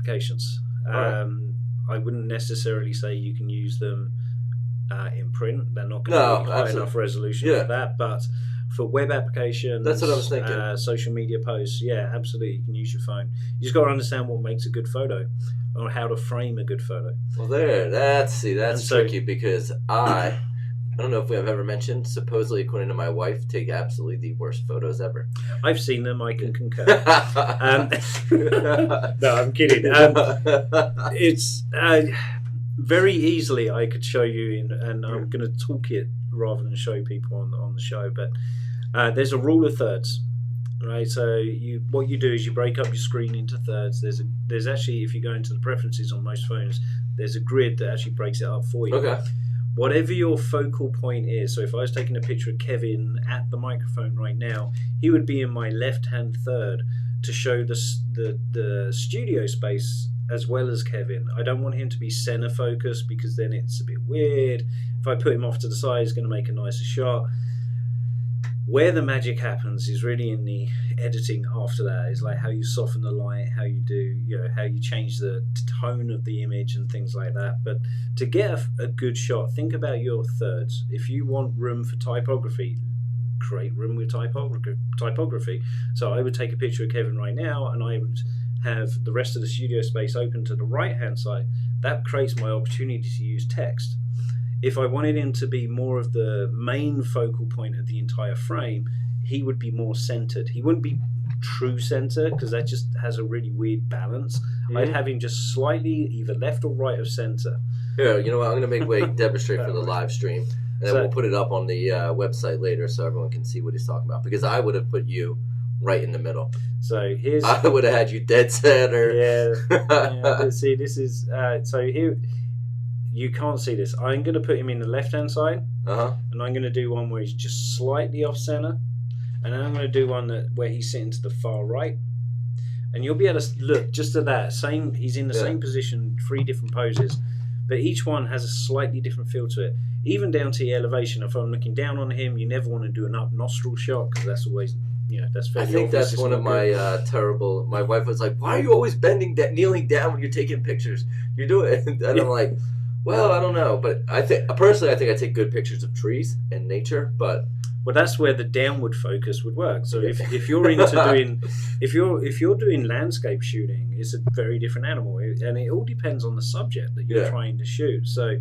applications. Right. I wouldn't necessarily say you can use them in print. They're not going No, to be high absolutely. enough resolution Yeah. for that. But for web applications, That's what I was thinking. social media posts, yeah, absolutely, you can use your phone. You just got to understand what makes a good photo, or how to frame a good photo. Well, that's And so- tricky because I don't know if we have ever mentioned, supposedly, according to my wife, take absolutely the worst photos ever. I've seen them. I can concur. No, I'm kidding. It's very easily I could show you, and I'm going to talk it rather than show people on the show. But there's a rule of thirds, right? So what you do is you break up your screen into thirds. There's actually, if you go into the preferences on most phones, there's a grid that actually breaks it up for you. Okay. Whatever your focal point is, so if I was taking a picture of Kevin at the microphone right now, he would be in my left-hand third to show the studio space as well as Kevin. I don't want him to be center focused because then it's a bit weird. If I put him off to the side, it's going to make a nicer shot. Where the magic happens is really in the editing after that. Is like how you soften the light, how you do, how you change the tone of the image and things like that. But to get a good shot, think about your thirds. If you want room for typography, create room with typography. So I would take a picture of Kevin right now, and I would have the rest of the studio space open to the right-hand side. That creates my opportunity to use text. If I wanted him to be more of the main focal point of the entire frame, he would be more centered. He wouldn't be true center because that just has a really weird balance. Mm-hmm. I'd have him just slightly either left or right of center. Yeah, you know what? I'm going to make demonstrate for the live stream, and then we'll put it up on the website later so everyone can see what he's talking about. Because I would have put you right in the middle. So I would have had you dead center. Yeah. See, this is so here. You can't see this. I'm going to put him in the left-hand side, and I'm going to do one where he's just slightly off center, and then I'm going to do one where he's sitting to the far right, and you'll be able to look just at that. He's in the same position, 3 different poses, but each one has a slightly different feel to it. Even down to the elevation. If I'm looking down on him, you never want to do an up nostril shot because that's always, that's fairly I think obvious. that's one of my terrible. My wife was like, "Why are you always kneeling down when you're taking pictures? You do it," and I'm like. Well, I don't know, but I think I take good pictures of trees and nature. But that's where the downward focus would work. So if you're into doing if you're doing landscape shooting, it's a very different animal, and it all depends on the subject that you're trying to shoot. So